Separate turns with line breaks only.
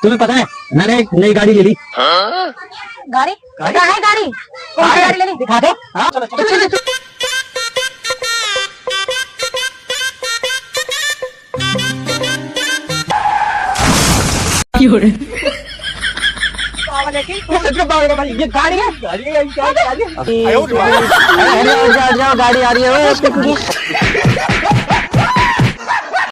तुम्हें पता है मैंने एक नई गाड़ी ले ली।
गाड़ी क्या है? गाड़ी कौन सी गाड़ी ले ली?
दिखा दो। हाँ चलो चलो चलो। ये गाड़ी है। गाड़ी है। गाड़ी आ रही है। गाड़ी आ रही है।